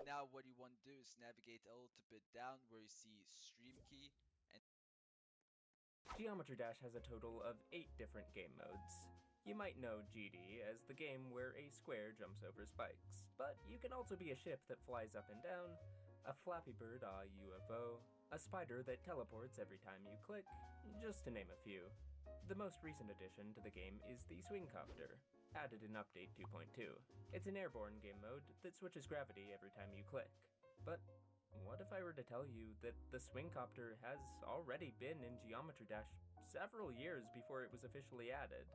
now what you want to do is navigate a little bit down where you see stream key. Geometry Dash has a total of 8 different game modes. You might know GD as the game where a square jumps over spikes, but you can also be a ship that flies up and down, a Flappy Bird a UFO, a spider that teleports every time you click, just to name a few. The most recent addition to the game is the Swingcopter, added in Update 2.2. It's an airborne game mode that switches gravity every time you click. But what if I were to tell you that the Swingcopter has already been in Geometry Dash several years before it was officially added?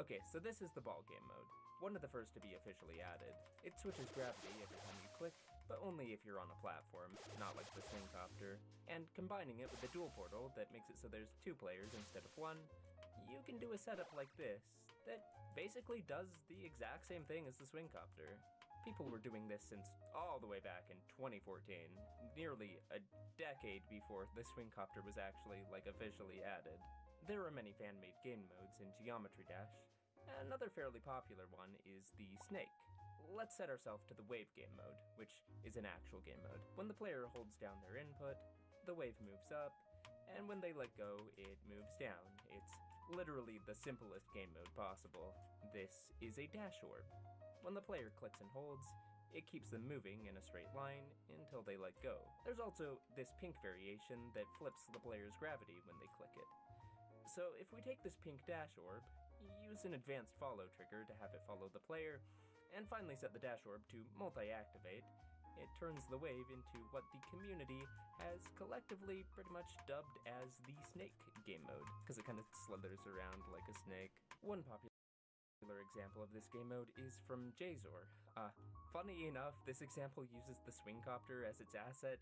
Okay, so this is the ball game mode, one of the first to be officially added. It switches gravity every time you click, but only if you're on a platform, not like the Swingcopter. And combining it with the dual portal that makes it so there's 2 players instead of 1, you can do a setup like this that basically does the exact same thing as the Swingcopter. People were doing this since all the way back in 2014, nearly a decade before the Swingcopter was actually, officially added. There are many fan-made game modes in Geometry Dash. Another fairly popular one is the Snake. Let's set ourselves to the Wave game mode, which is an actual game mode. When the player holds down their input, the wave moves up, and when they let go, it moves down. It's literally the simplest game mode possible. This is a dash orb. When the player clicks and holds, it keeps them moving in a straight line until they let go. There's also this pink variation that flips the player's gravity when they click it. So if we take this pink dash orb, use an advanced follow trigger to have it follow the player, and finally set the dash orb to multi-activate, it turns the wave into what the community has collectively pretty much dubbed as the Snake game mode, because it kind of slithers around like a snake. One popular example of this game mode is from Jazor. Funny enough, this example uses the Swingcopter as its asset.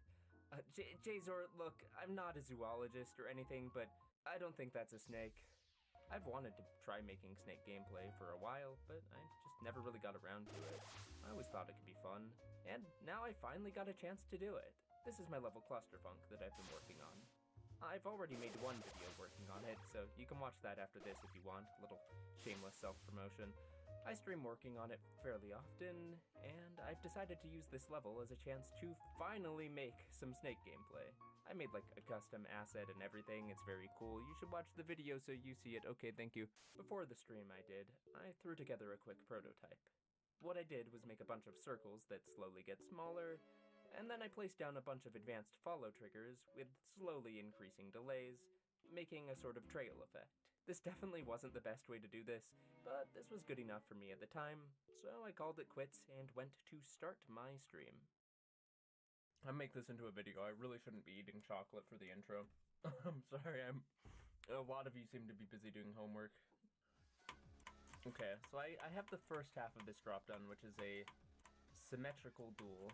Jazor, look, I'm not a zoologist or anything, but I don't think that's a snake. I've wanted to try making snake gameplay for a while, but I just never really got around to it. I always thought it could be fun, and now I finally got a chance to do it. This is my level Clusterfunk that I've been working on. I've already made one video working on it, so you can watch that after this if you want, a little shameless self-promotion. I stream working on it fairly often, and I've decided to use this level as a chance to finally make some snake gameplay. I made a custom asset and everything, it's very cool. You should watch the video so you see it. Okay, thank you. Before the stream I threw together a quick prototype. What I did was make a bunch of circles that slowly get smaller, and then I placed down a bunch of advanced follow triggers with slowly increasing delays, making a sort of trail effect. This definitely wasn't the best way to do this, but this was good enough for me at the time, so I called it quits and went to start my stream. I make this into a video. I really shouldn't be eating chocolate for the intro. I'm sorry, a lot of you seem to be busy doing homework. Okay, so I have the first half of this drop done, which is a symmetrical duel.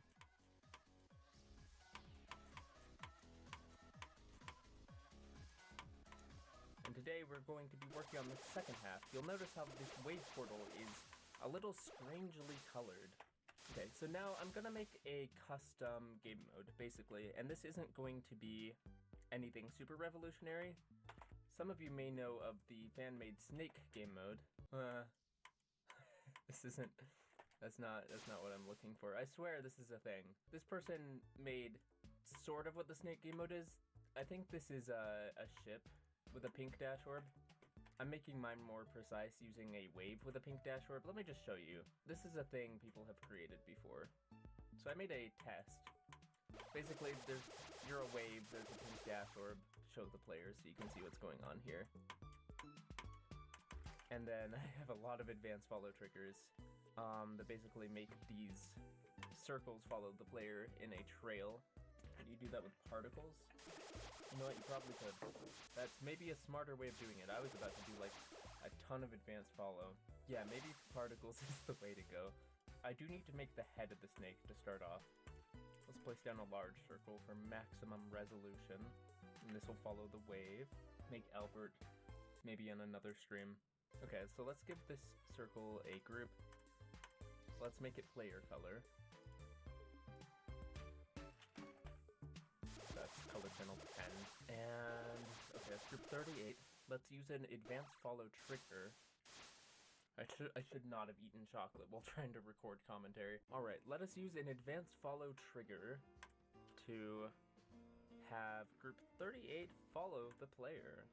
And today we're going to be working on the second half. You'll notice how this wave portal is a little strangely colored. Okay, so now I'm gonna make a custom game mode, basically, and this isn't going to be anything super revolutionary. Some of you may know of the fan-made Snake game mode. That's not what I'm looking for. I swear this is a thing. This person made sort of what the Snake game mode is. I think this is a ship with a pink dash orb. I'm making mine more precise using a wave with a pink dash orb. Let me just show you. This is a thing people have created before. So I made a test. Basically, you're a wave, there's a pink dash orb. Show the players so you can see what's going on here. And then I have a lot of advanced follow triggers that basically make these circles follow the player in a trail. And you do that with particles. You know what, you probably could. That's maybe a smarter way of doing it. I was about to do a ton of advanced follow. Yeah, maybe particles is the way to go. I do need to make the head of the snake to start off. Let's place down a large circle for maximum resolution. And this will follow the wave. Make Albert maybe on another stream. Okay, so let's give this circle a group. Let's make it player color. That's color channel 10. And, okay, that's group 38. Let's use an advanced follow trigger. I should not have eaten chocolate while trying to record commentary. Alright, let us use an advanced follow trigger to have group 38 follow the player.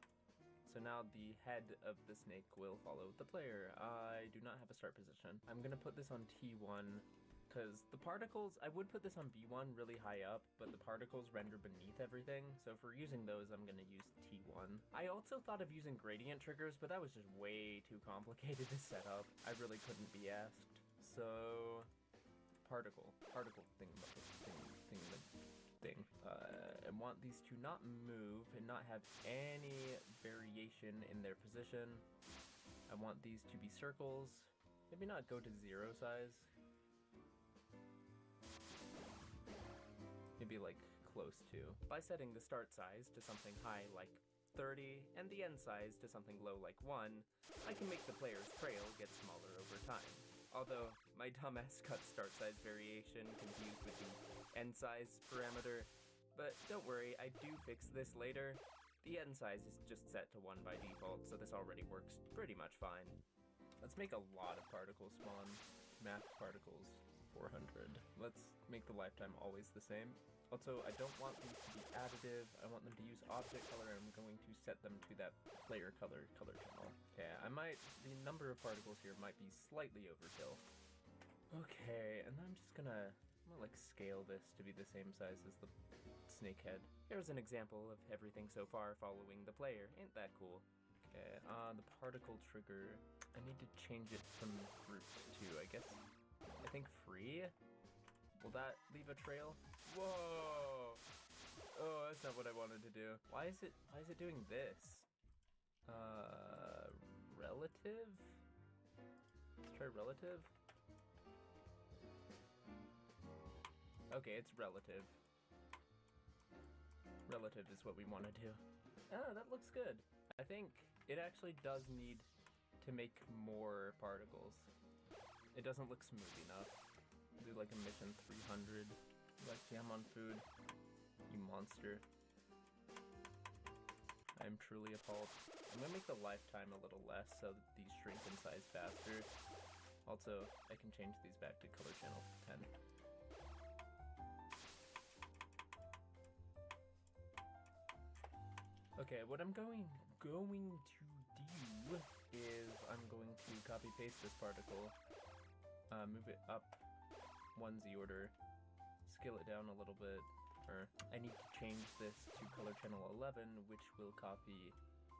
So now the head of the snake will follow the player. I do not have a start position. I'm gonna put this on T1, because the particles, I would put this on B1 really high up, but the particles render beneath everything, so if we're using those, I'm gonna use T1. I also thought of using gradient triggers, but that was just way too complicated to set up. I really couldn't be asked. So, particle thing. I want these to not move and not have any variation in their position. I want these to be circles. Maybe not go to 0 size. Maybe like close to. By setting the start size to something high like 30 and the end size to something low like 1, I can make the player's trail get smaller over time. Although my dumbass cut start size variation confused with the end size parameter, but don't worry, I do fix this later. The end size is just set to 1 by default, so this already works pretty much fine. Let's make a lot of particles spawn. Math particles, 400. Let's make the lifetime always the same. Also, I don't want these to be additive. I want them to use object color, and I'm going to set them to that player color channel. Yeah, the number of particles here might be slightly overkill. Okay, and I'm just gonna like scale this to be the same size as the snake head. Here's an example of everything so far following the player. Ain't that cool? Okay, the particle trigger, I need to change it from root to, I think free? Will that leave a trail? Whoa! Oh, that's not what I wanted to do. Why is it doing this? Relative? Let's try relative. Okay, it's relative. Relative is what we want to do. Oh, that looks good. I think it actually does need to make more particles. It doesn't look smooth enough. Do like a mission 300. Like jam on food. You monster. I am truly appalled. I'm gonna make the lifetime a little less so that these shrink in size faster. Also, I can change these back to color channel 10. Okay, what I'm going to do is I'm going to copy paste this particle, move it up 1Z order, scale it down a little bit, or I need to change this to color channel 11, which will copy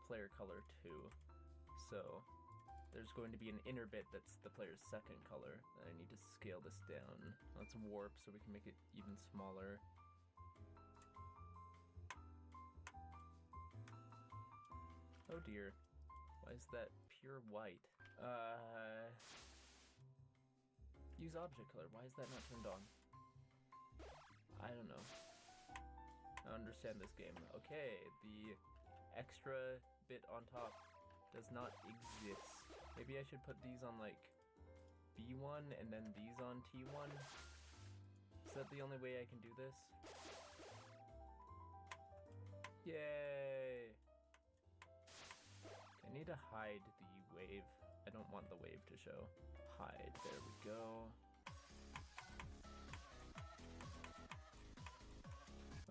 player color 2. So there's going to be an inner bit that's the player's second color, and I need to scale this down. Let's warp so we can make it even smaller. Oh dear, why is that pure white? Use object color, why is that not turned on? I don't know. I understand this game. Okay, the extra bit on top does not exist. Maybe I should put these on like B1 and then these on T1? Is that the only way I can do this? Yay! I need to hide the wave. I don't want the wave to show. Hide, there we go.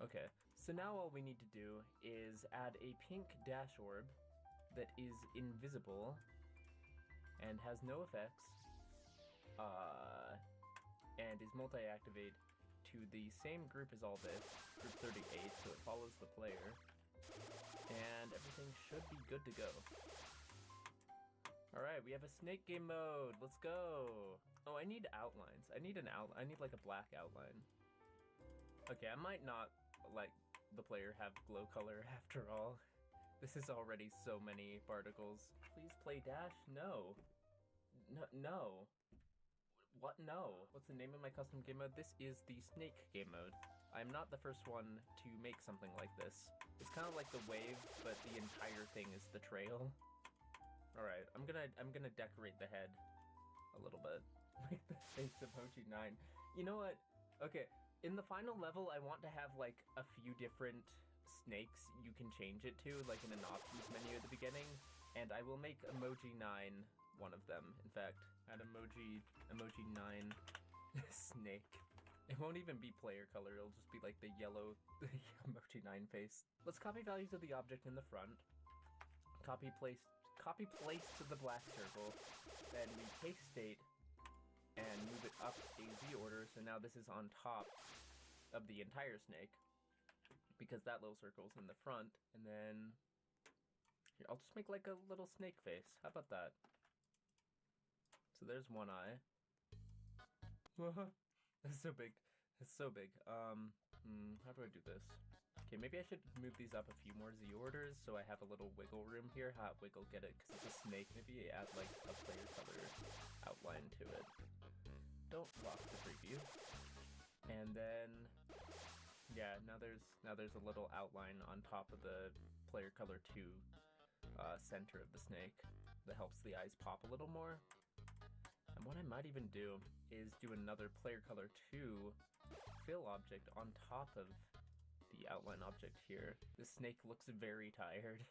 Okay, so now all we need to do is add a pink dash orb that is invisible and has no effects, and is multi-activate to the same group as all this, group 38, so it follows the player, and everything should be good to go. Alright, we have a snake game mode, let's go! Oh, I need outlines. I need like a black outline. Okay, I might not let the player have glow color after all. This is already so many particles. Please play dash? No. No. What? No. What's the name of my custom game mode? This is the snake game mode. I'm not the first one to make something like this. It's kind of like the wave, but the entire thing is the trail. Alright, I'm gonna decorate the head a little bit. Like the face emoji 9. You know what? Okay, in the final level, I want to have like a few different snakes you can change it to, like in an options menu at the beginning, and I will make emoji 9 one of them. In fact, add emoji 9 snake. It won't even be player color, it'll just be like the yellow emoji 9 face. Let's copy values of the object in the front. Copy place to the black circle. Then we paste state and move it up a Z order, so now this is on top of the entire snake, because that little circle's in the front, and then here, I'll just make like a little snake face. How about that? So there's one eye. That's so big. It's so big. How do I do this? Okay, maybe I should move these up a few more Z orders so I have a little wiggle room here. Hot wiggle, get it? Because it's a snake. Maybe add like a player color outline to it. Don't lock the preview. And then, yeah, now there's a little outline on top of the player color 2 center of the snake that helps the eyes pop a little more. And what I might even do is do another player color 2 fill object on top of the outline object here. This snake looks very tired.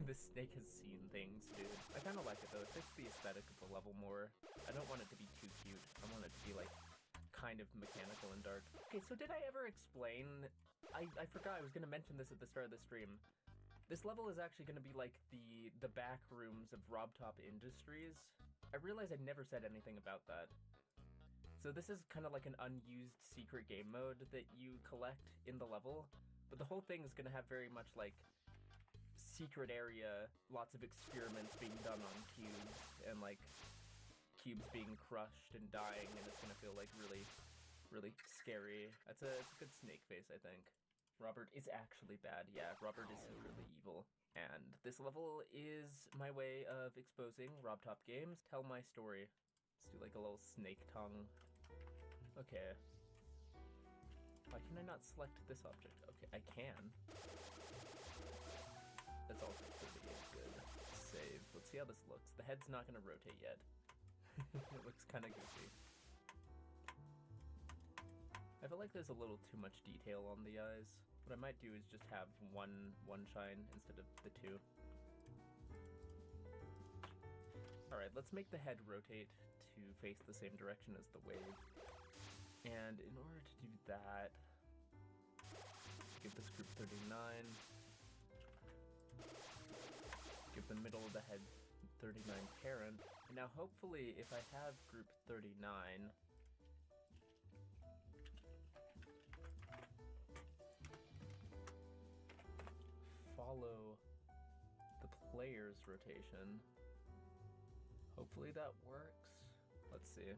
This snake has seen things, dude. I kind of like it though. It fits the aesthetic of the level more. I don't want it to be too cute. I want it to be like kind of mechanical and dark. Okay, so did I ever explain? I forgot I was gonna mention this at the start of the stream. This level is actually gonna be like the back rooms of RobTop Industries. I realized I never said anything about that. So this is kind of like an unused secret game mode that you collect in the level, but the whole thing is gonna have very much like secret area, lots of experiments being done on cubes, and like cubes being crushed and dying, and it's gonna feel like really, really scary. It's a good snake face, I think. Robert is actually bad. Yeah, Robert is secretly evil. And this level is my way of exposing RobTop Games. Tell my story. Let's do like a little snake tongue. Okay. Why can I not select this object? Okay, I can. That's also pretty good. Save. Let's see how this looks. The head's not gonna rotate yet. It looks kind of goofy. I feel like there's a little too much detail on the eyes. What I might do is just have one shine instead of the 2. Alright, let's make the head rotate to face the same direction as the wave. And in order to do that, give this group 39. Give the middle of the head 39 parent. And now hopefully if I have group 39, follow the player's rotation. Hopefully that works. Let's see.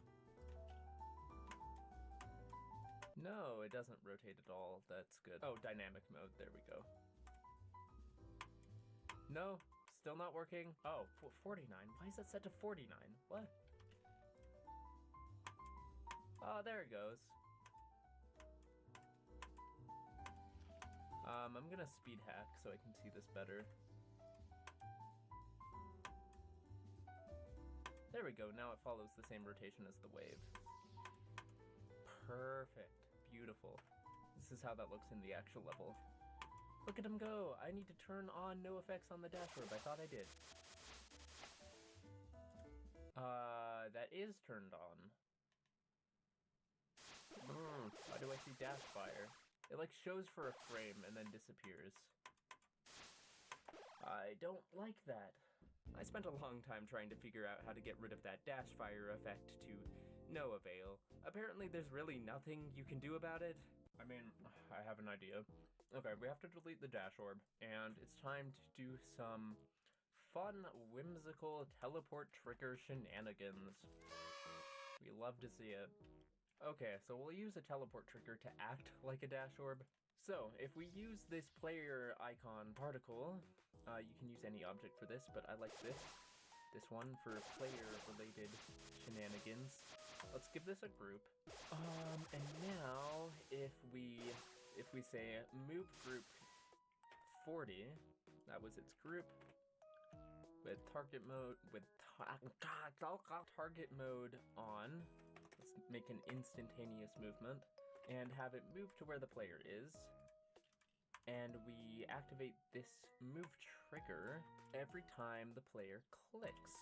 No, it doesn't rotate at all. That's good. Oh, dynamic mode. There we go. No, still not working. Oh, 49. Why is that set to 49? What? Oh, there it goes. I'm gonna speed hack so I can see this better. There we go, now it follows the same rotation as the wave. Perfect. Beautiful. This is how that looks in the actual level. Look at him go! I need to turn on no effects on the dashboard. I thought I did. That is turned on. Why do I see dash fire? It like shows for a frame and then disappears. I don't like that. I spent a long time trying to figure out how to get rid of that dash fire effect to no avail. Apparently there's really nothing you can do about it. I mean, I have an idea. Okay, we have to delete the dash orb, and it's time to do some fun, whimsical teleport trigger shenanigans. We love to see it. Okay, so we'll use a teleport trigger to act like a dash orb. So, if we use this player icon particle, you can use any object for this, but I like this one for player-related shenanigans. Let's give this a group. And now, if we say move group 40, that was its group, with target mode, target mode on, let's make an instantaneous movement, and have it move to where the player is. And we activate this move trigger every time the player clicks.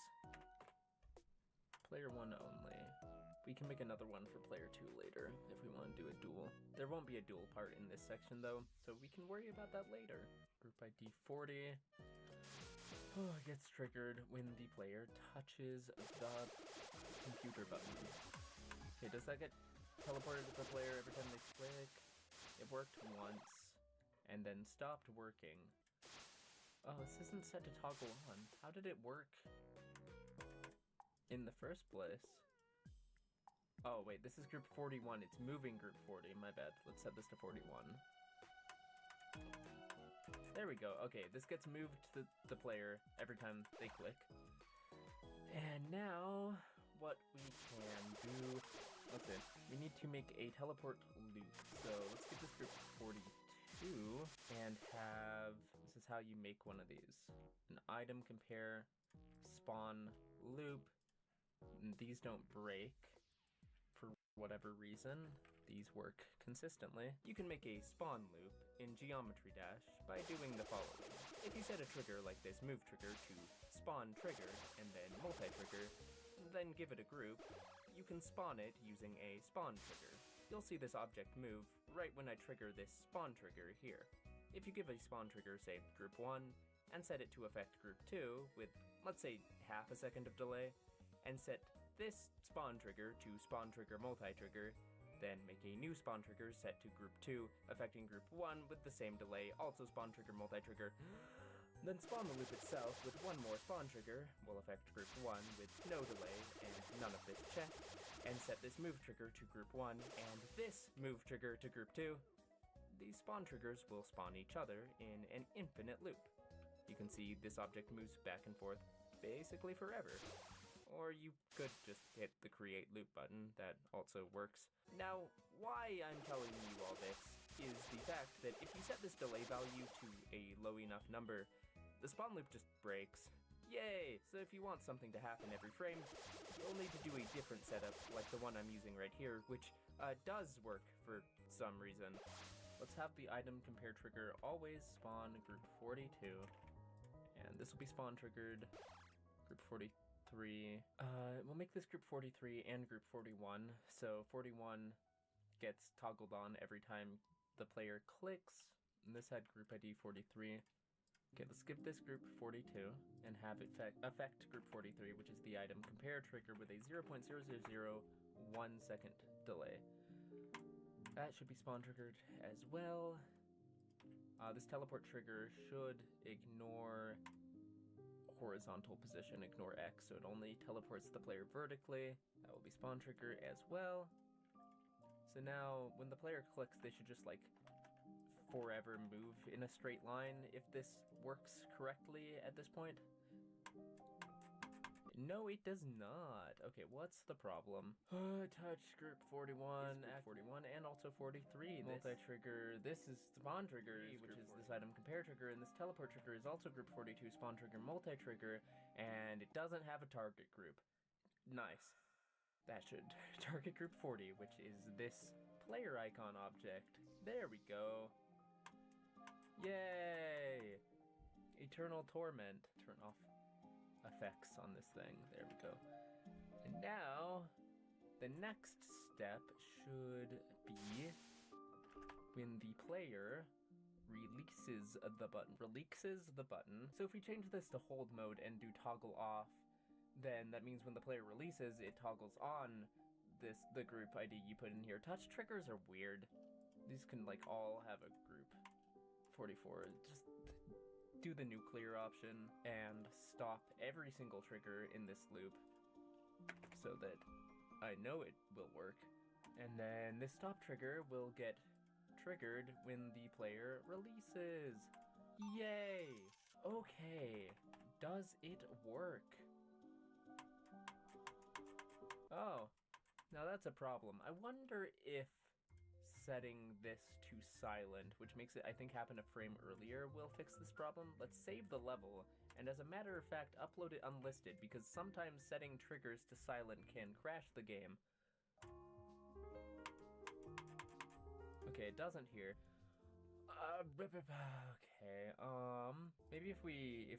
Player 1 only. We can make another one for player 2 later if we want to do a duel. There won't be a duel part in this section though, so we can worry about that later. Group ID 40. Oh, it gets triggered when the player touches the computer button. Okay, does that get teleported to the player every time they click? It worked once, and then stopped working. Oh, this isn't set to toggle on. How did it work in the first place? Oh wait, this is group 41. It's moving group 40. My bad. Let's set this to 41. There we go. Okay, this gets moved to the player every time they click. And now, what we can do... Okay, we need to make a teleport loop. So let's get this group 42 and have... This is how you make one of these. An item compare, spawn, loop. And these don't break. For whatever reason, these work consistently. You can make a spawn loop in Geometry Dash by doing the following. If you set a trigger like this move trigger to spawn trigger and then multi-trigger, then give it a group, you can spawn it using a spawn trigger. You'll see this object move right when I trigger this spawn trigger here. If you give a spawn trigger, say group 1, and set it to affect group 2 with, let's say, half a second of delay, and set this spawn trigger to spawn trigger multi-trigger, then make a new spawn trigger set to group 2, affecting group 1 with the same delay, also spawn trigger multi-trigger, then spawn the loop itself with one more spawn trigger, will affect group 1 with no delay and none of this checked, and set this move trigger to group 1 and this move trigger to group 2. These spawn triggers will spawn each other in an infinite loop. You can see this object moves back and forth basically forever. Or you could just hit the create loop button, that also works. Now, why I'm telling you all this is the fact that if you set this delay value to a low enough number, the spawn loop just breaks. Yay! So if you want something to happen every frame, you'll need to do a different setup like the one I'm using right here, which does work for some reason. Let's have the item compare trigger always spawn group 42, and this will be spawn triggered group 43. We'll make this group 43 and group 41, so 41 gets toggled on every time the player clicks, and this had group ID 43. Okay, let's skip this group 42 and have it affect group 43, which is the item compare trigger with a 0.0001 second delay. That should be spawn triggered as well. This teleport trigger should ignore horizontal position, ignore X, so it only teleports the player vertically. That will be spawn trigger as well. So now, when the player clicks, they should just like forever move in a straight line if this works correctly at this point. No, it does not. Okay, what's the problem? Touch group 41, act 41, and also 43. Multi-trigger, this is spawn trigger, which is this item compare trigger, and this teleport trigger is also group 42, spawn trigger, multi-trigger, and it doesn't have a target group. Nice. That should target group 40, which is this player icon object. There we go. Yay! Eternal Torment. Turn off effects on this thing. There we go. And now, the next step should be when the player releases the button. So if we change this to hold mode and do toggle off, then that means when the player releases, it toggles on the group ID you put in here. Touch triggers are weird. These can like all have a group. 44. Just do the nuclear option and stop every single trigger in this loop so that I know it will work. And then this stop trigger will get triggered when the player releases. Yay! Okay, does it work? Oh, now that's a problem. I wonder if setting this to silent, which makes it, I think, happen a frame earlier, will fix this problem. Let's save the level, and as a matter of fact, upload it unlisted, because sometimes setting triggers to silent can crash the game. Okay, it doesn't here. Okay, maybe if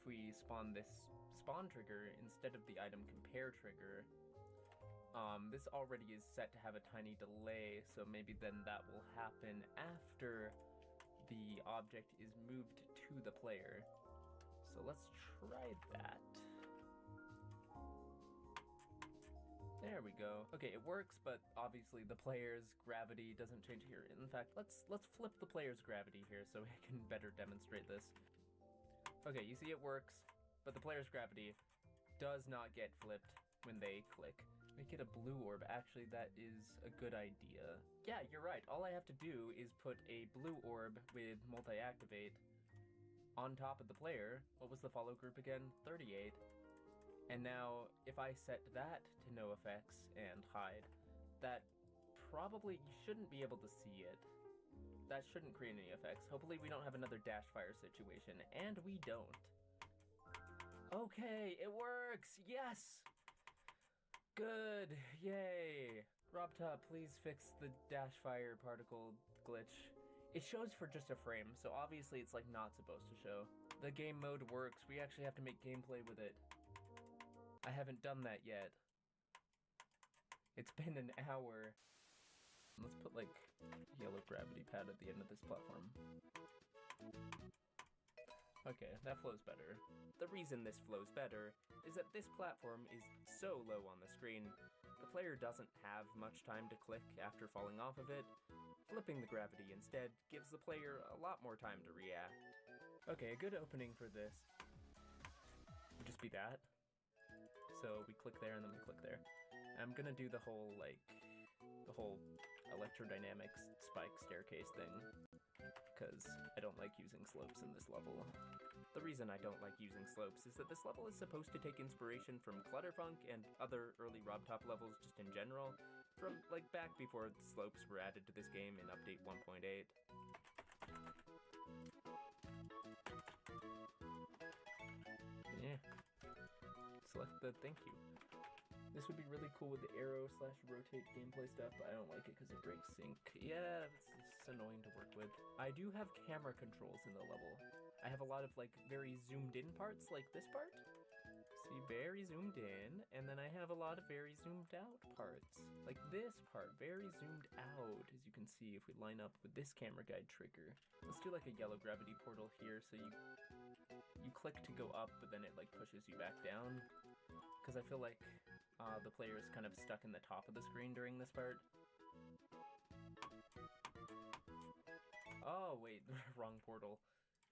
we spawn this spawn trigger instead of the item compare trigger, This already is set to have a tiny delay, so maybe then that will happen after the object is moved to the player. So let's try that. There we go. Okay, it works, but obviously the player's gravity doesn't change here. In fact, let's flip the player's gravity here so I can better demonstrate this. Okay, you see it works, but the player's gravity does not get flipped when they click. Make it a blue orb. Actually, that is a good idea. Yeah, you're right. All I have to do is put a blue orb with multi-activate on top of the player. What was the follow group again? 38. And now, if I set that to no effects and hide, that probably, you shouldn't be able to see it. That shouldn't create any effects. Hopefully we don't have another dash fire situation, and we don't. Okay, it works! Yes! Good, yay! RobTop, please fix the dash fire particle glitch. It shows for just a frame, so obviously it's like not supposed to show. The game mode works, we actually have to make gameplay with it. I haven't done that yet. It's been an hour. Let's put like yellow gravity pad at the end of this platform. Okay, that flows better. The reason this flows better is that this platform is so low on the screen, the player doesn't have much time to click after falling off of it. Flipping the gravity instead gives the player a lot more time to react. Okay, a good opening for this would just be that. So we click there and then we click there. I'm gonna do the whole electrodynamics spike staircase thing, because I don't like using slopes in this level. The reason I don't like using slopes is that this level is supposed to take inspiration from Clutterfunk and other early RobTop levels just in general, from like back before the slopes were added to this game in update 1.8. Yeah. Select the thank you. This would be really cool with the arrow/rotate gameplay stuff, but I don't like it because it breaks sync. Yeah, it's annoying to work with. I do have camera controls in the level. I have a lot of like very zoomed in parts, like this part. See, very zoomed in, and then I have a lot of very zoomed out parts. Like this part, very zoomed out, as you can see if we line up with this camera guide trigger. Let's do like a yellow gravity portal here, so you click to go up, but then it like pushes you back down. Because I feel like the player is kind of stuck in the top of the screen during this part. Oh, wait, wrong portal.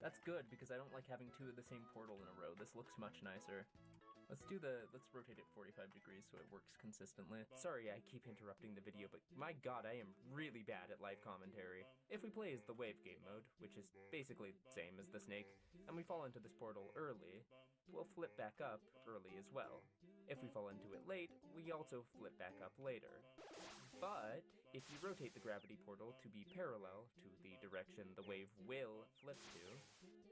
That's good, because I don't like having two of the same portal in a row. This looks much nicer. Let's rotate it 45 degrees so it works consistently. Sorry I keep interrupting the video, but my god, I am really bad at live commentary. If we play as the wave game mode, which is basically the same as the snake, and we fall into this portal early, we'll flip back up early as well. If we fall into it late, we also flip back up later. But if you rotate the gravity portal to be parallel to the direction the wave will flip to,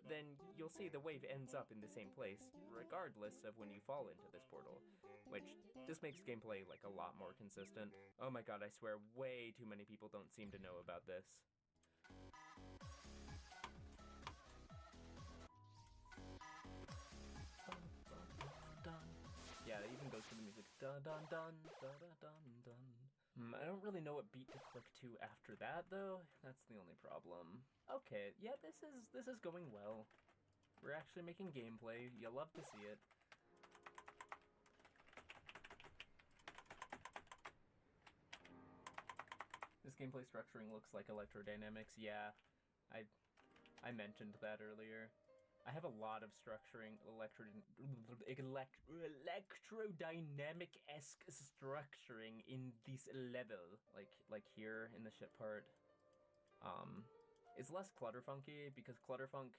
then you'll see the wave ends up in the same place, regardless of when you fall into this portal, which this makes gameplay like a lot more consistent. Oh my god, I swear way too many people don't seem to know about this. Yeah, it even goes to the music. Dun dun dun dun dun dun dun. I don't really know what beat to click to after that, though. That's the only problem. Okay, yeah, this is going well. We're actually making gameplay. You'll love to see it. This gameplay structuring looks like electrodynamics. Yeah, I mentioned that earlier. I have a lot of structuring, electrodynamic-esque structuring in this level. Like here in the ship part. It's less Clutterfunky because Clutterfunk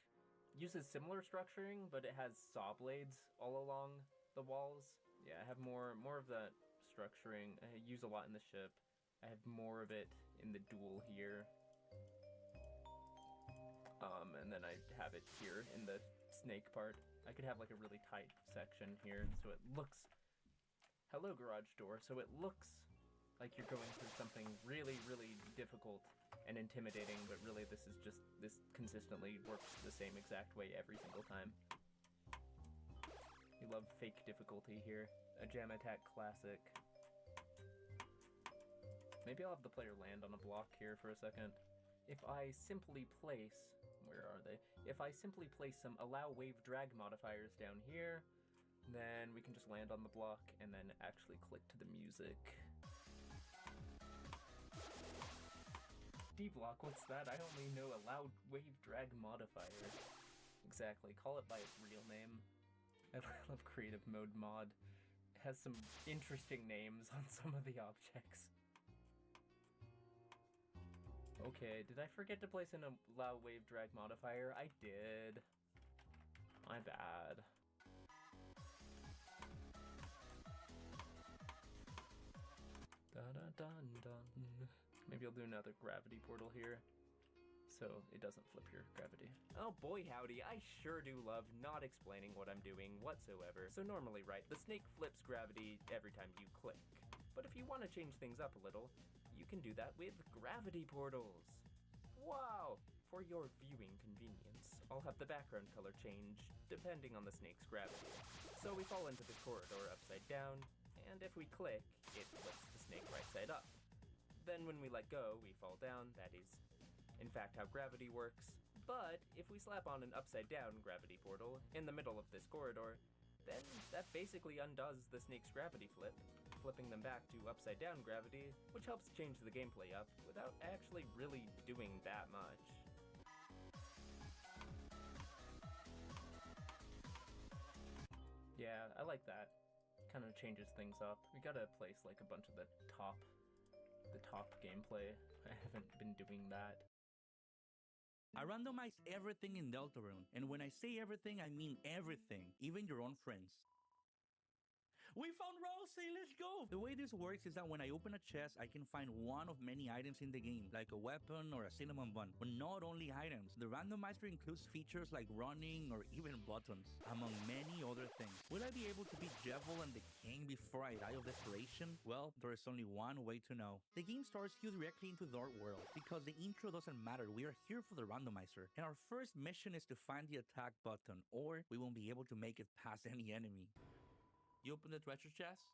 uses similar structuring, but it has saw blades all along the walls. Yeah, I have more of that structuring. I use a lot in the ship. I have more of it in the duel here. And then I have it here in the snake part. I could have like a really tight section here, so it looks... Hello, garage door. So it looks like you're going through something really, really difficult and intimidating, but really this consistently works the same exact way every single time. You love fake difficulty here. A jam attack classic. Maybe I'll have the player land on a block here for a second. If I simply place... Where are they? If I simply place some allow wave drag modifiers down here, then we can just land on the block and then actually click to the music. D-block, what's that? I only know allow wave drag modifier. Exactly, call it by its real name. I love creative mode mod. It has some interesting names on some of the objects. Okay, did I forget to place an allow wave drag modifier? I did. My bad. Dun-dun-dun-dun. Maybe I'll do another gravity portal here, so it doesn't flip your gravity. Oh boy howdy, I sure do love not explaining what I'm doing whatsoever. So normally, right, the snake flips gravity every time you click. But if you want to change things up a little, you can do that with gravity portals. Wow! For your viewing convenience, I'll have the background color change depending on the snake's gravity. So we fall into this corridor upside down, and if we click, it flips the snake right side up. Then when we let go, we fall down. That is, in fact, how gravity works. But if we slap on an upside down gravity portal in the middle of this corridor, then that basically undoes the snake's gravity flip, flipping them back to upside down gravity, which helps change the gameplay up without actually really doing that much. Yeah, I like that. Kind of changes things up. We gotta place like a bunch of the top gameplay. I haven't been doing that. I randomize everything in Deltarune, and when I say everything, I mean everything, even your own friends. We found Rosie, let's go! The way this works is that when I open a chest, I can find one of many items in the game, like a weapon or a cinnamon bun. But not only items, the randomizer includes features like running or even buttons, among many other things. Will I be able to beat Jevil and the king before I die of desperation? Well, there is only one way to know. The game starts you directly into Dark World, because the intro doesn't matter, we are here for the randomizer. And our first mission is to find the attack button, or we won't be able to make it past any enemy. You open the treasure chest?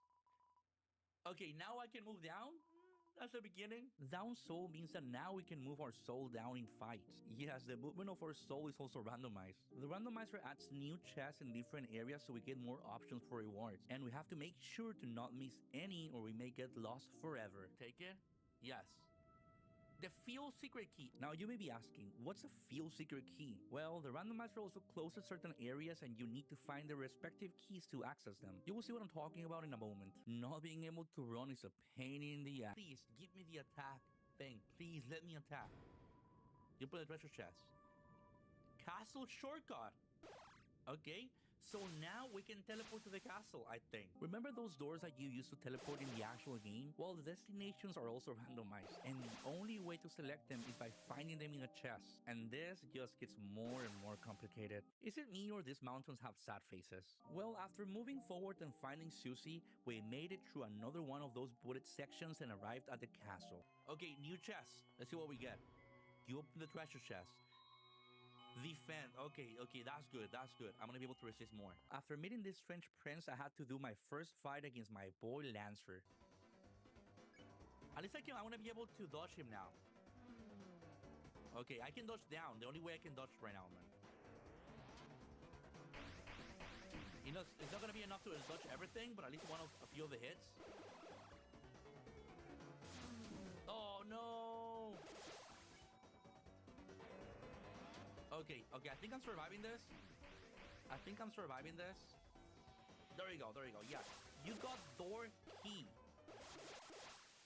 Okay, now I can move down? That's the beginning. Down soul means that now we can move our soul down in fights. Yes, the movement of our soul is also randomized. The randomizer adds new chests in different areas so we get more options for rewards. And we have to make sure to not miss any or we may get lost forever. Take it? Yes. The field secret key. Now you may be asking, what's a field secret key? Well, the randomizer also closes certain areas and you need to find the respective keys to access them. You will see what I'm talking about in a moment. Not being able to run is a pain in the ass. Please, give me the attack thing. Please, let me attack. You put the treasure chest. Castle shortcut. Okay. So now we can teleport to the castle, I think. Remember those doors that you used to teleport in the actual game? Well, the destinations are also randomized, and the only way to select them is by finding them in a chest. And this just gets more and more complicated. Is it me or these mountains have sad faces? Well, after moving forward and finding Susie, we made it through another one of those bullet sections and arrived at the castle. Okay, new chest. Let's see what we get. You open the treasure chest. Defend. Okay, that's good, I'm gonna be able to resist more. After meeting this strange prince, I had to do my first fight against my boy Lancer. At least I'm gonna be able to dodge him now. Okay, I can dodge down. The only way I can dodge right now, man. You know, it's not gonna be enough to dodge everything, but at least a few of the hits. Oh no! Okay, I think I'm surviving this. There you go, yeah. You got door key.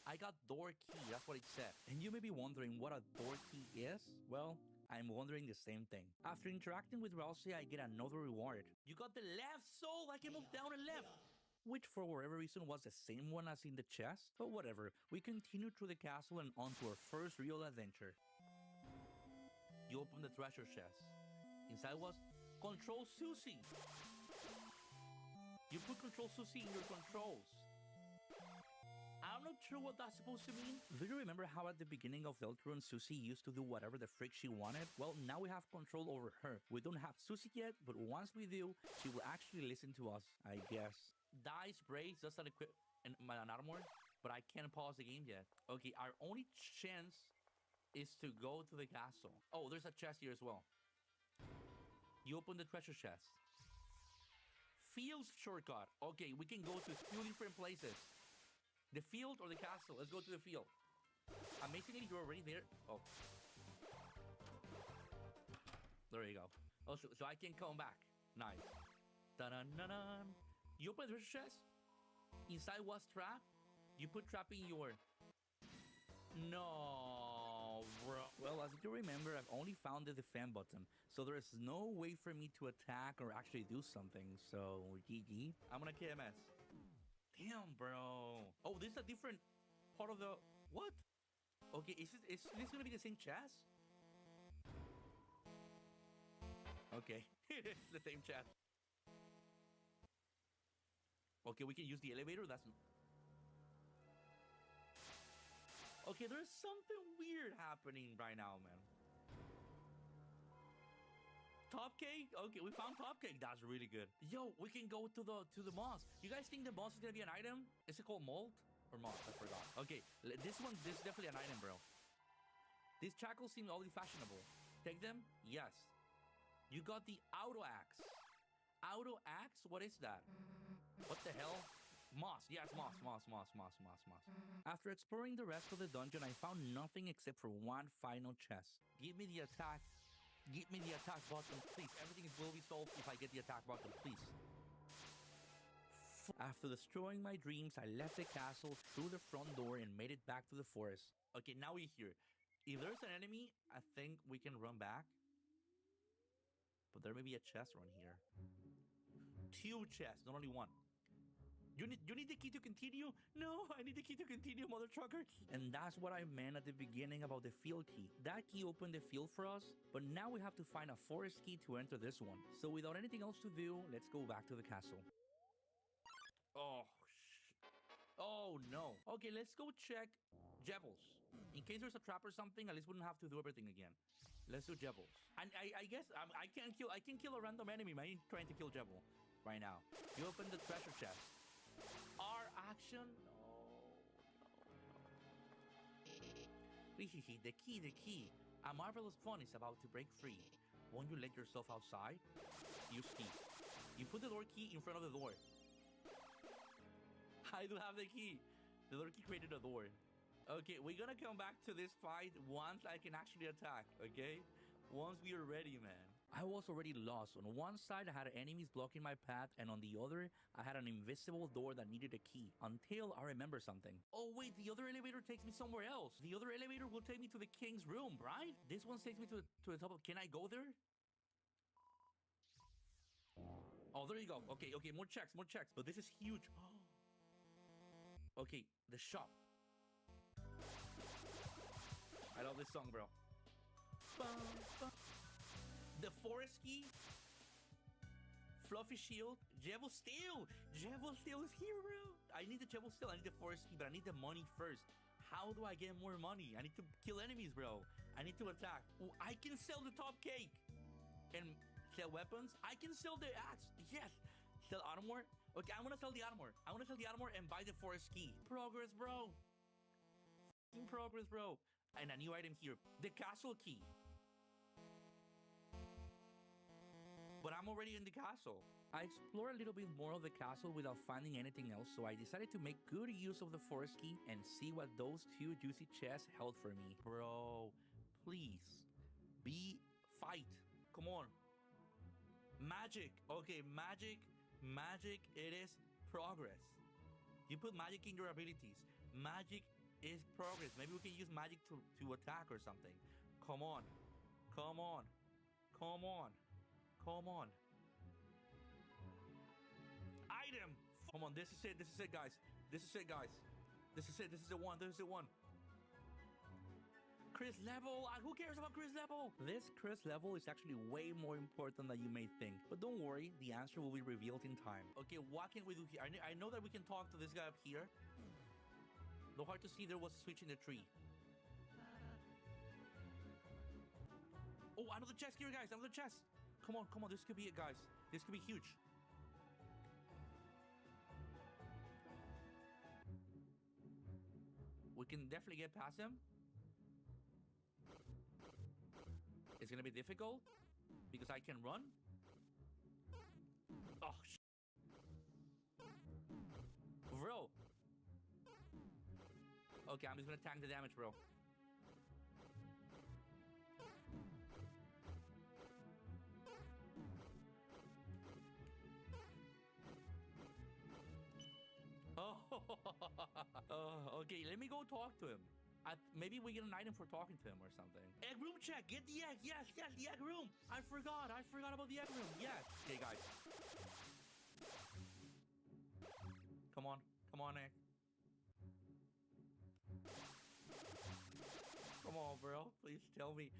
I got door key, that's what it said. And you may be wondering what a door key is? Well, I'm wondering the same thing. After interacting with Rousey, I get another reward. You got the left soul, I can move down and left. Which for whatever reason was the same one as in the chest. But whatever, we continued through the castle and on to our first real adventure. You open the treasure chest. Inside was Control Susie. You put Control Susie in your controls. I'm not sure what that's supposed to mean. Do you remember how at the beginning of Deltarune, Susie used to do whatever the frick she wanted? Well, now we have control over her. We don't have Susie yet, but once we do, she will actually listen to us, I guess. Dice, brace, does that equip an armor? but I can't pause the game yet. Okay, our only chance is to go to the castle. Oh, there's a chest here as well. You open the treasure chest. Field shortcut. Okay, we can go to 2 different places. The field or the castle. Let's go to the field. Amazingly, you're already there. Oh. There you go. Oh, so I can come back. Nice. Dun-dun-dun-dun. You open the treasure chest. Inside was trap. You put trap in your... No, bro. Well, as you remember, I've only found the defend button. So there is no way for me to attack or actually do something. So, GG. I'm gonna KMS. Damn, bro. Oh, this is a different part of the... What? Okay, is this gonna be the same chest? Okay, it's the same chest. Okay, we can use the elevator. That's... Okay, there's something weird happening right now, man. Top cake? Okay, we found top cake. That's really good. Yo, we can go to the moss. You guys think the moss is gonna be an item? Is it called mold or moss? I forgot. Okay, this is definitely an item, bro. These shackles seem oddly fashionable. Take them? Yes. You got the auto axe. Auto axe? What is that? What the hell? Moss. Yes, moss. After exploring the rest of the dungeon, I found nothing except for one final chest. Give me the attack. Give me the attack button, please. Everything will be solved if I get the attack button, please. After destroying my dreams, I left the castle through the front door and made it back to the forest. Okay, now we're here. If there's an enemy, I think we can run back. But there may be a chest around here. 2 chests, not only 1. You need the key to continue? No, I need the key to continue, mother trucker. And that's what I meant at the beginning about the field key. That key opened the field for us, but now we have to find a forest key to enter this one. So without anything else to do, let's go back to the castle. Oh no. Okay, let's go check Jevels. In case there's a trap or something, at least we don't have to do everything again. Let's do Jevels. And I guess I can kill a random enemy. I ain't trying to kill Jevil right now. You open the treasure chest. Our action. The key. A marvelous fun is about to break free. Won't you let yourself outside? Use key. You put the door key in front of the door. I do have the key. The door key created a door. Okay, we're gonna come back to this fight once I can actually attack, okay? Once we are ready, man. I was already lost. On one side, I had enemies blocking my path, and on the other, I had an invisible door that needed a key. Until I remember something. Oh, wait, the other elevator takes me somewhere else. The other elevator will take me to the king's room, right? This one takes me to the top of... Can I go there? Oh, there you go. Okay, more checks. But this is huge. Okay, the shop. I love this song, bro. The forest key. Fluffy shield. Jevil steel. Jevil steel is here, bro. I need the Jevil steel. I need the forest key, but I need the money first. How do I get more money? I need to kill enemies, bro. I need to attack. Oh, I can sell the top cake. And sell weapons. I can sell the axe. Yes. Sell armor. Okay, I want to sell the armor. I want to sell the armor and buy the forest key. Progress, bro. Progress, bro. And a new item here. The castle key. But I'm already in the castle. I explored a little bit more of the castle without finding anything else, so I decided to make good use of the forest key and see what those 2 juicy chests held for me. Bro, please. Fight. Come on. Magic. Okay, magic. Magic, it is progress. You put magic in your abilities. Magic is progress. Maybe we can use magic to attack or something. Come on. Item. Come on, this is it, guys. This is the one. Chris level. Who cares about Chris level? This Chris level is actually way more important than you may think. But don't worry, the answer will be revealed in time. Okay, what can we do here? I know that we can talk to this guy up here. Though hard to see, there was a switch in the tree. Oh, another chest here, guys. Another chest. Come on. This could be it, guys. This could be huge. can definitely get past him. It's gonna be difficult because I can run. Oh, bro. Okay, I'm just gonna tank the damage, bro. Oh, okay. Let me go talk to him. Maybe we get an item for talking to him or something. Egg room check. Get the egg. Yes, yes, the egg room. I forgot about the egg room. Yes. Okay, guys. Come on, egg. Come on, bro. Please tell me.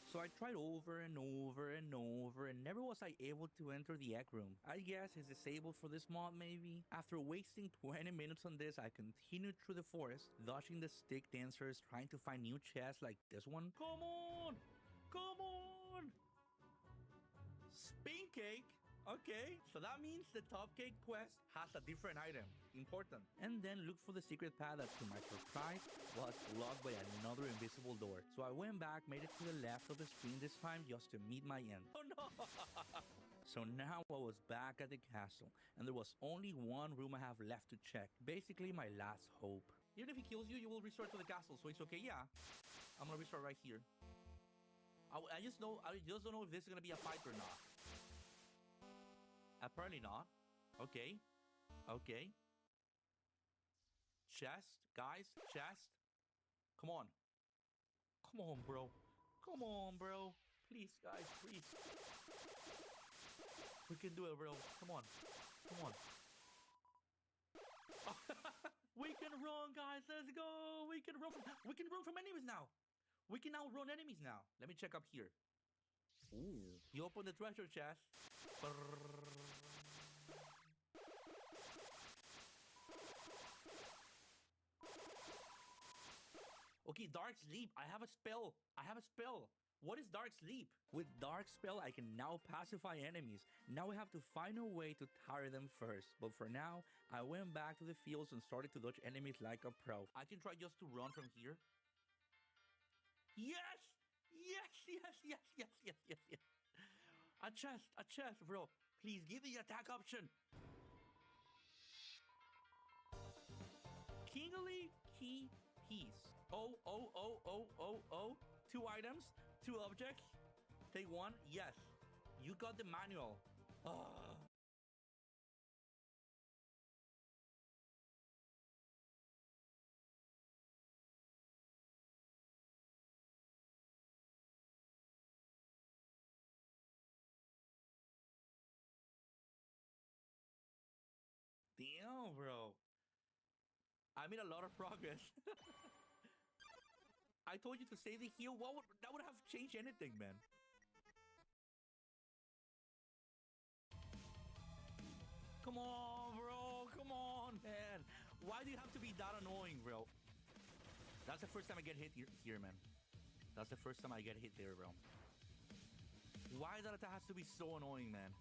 So I tried over and over and over, and never was I able to enter the egg room. I guess it's disabled for this mod, maybe? After wasting 20 minutes on this, I continued through the forest, dodging the stick dancers, trying to find new chests like this one. Come on! Come on! Spin cake? Okay, so that means the top cake quest has a different item. Important. And then look for the secret path that, to my surprise, was blocked by another invisible door. So I went back, made it to the left of the screen this time just to meet my end. Oh no! So now I was back at the castle, and there was only one room I have left to check. Basically my last hope. Even if he kills you, you will restore to the castle, so it's okay. Yeah, I'm gonna restore right here. I just don't know if this is gonna be a fight or not. Apparently not. Okay. Okay. Chest, guys, chest. Come on. Come on, bro. Come on, bro. Please, guys, please. We can do it, bro. Come on. Come on. We can run, guys. Let's go. We can run from enemies now. We can outrun enemies now. Let me check up here. Ooh. You open the treasure chest. Okay, Dark Sleep. I have a spell. What is Dark Sleep? With Dark Spell, I can now pacify enemies. Now we have to find a way to tire them first. But for now, I went back to the fields and started to dodge enemies like a pro. I can try just to run from here. Yes! Yes, yes, yes, yes, yes, yes, yes. A chest, bro. Please give me the attack option. Kingly Key Piece. Oh. 2 items, 2 objects. Take 1. Yes. You got the manual. Damn, bro. I made a lot of progress. I told you to save the heal. That would have changed anything, man. Come on, bro. Come on, man. Why do you have to be that annoying, bro? That's the first time I get hit here, man. That's the first time I get hit there, bro. Why that attack has to be so annoying, man?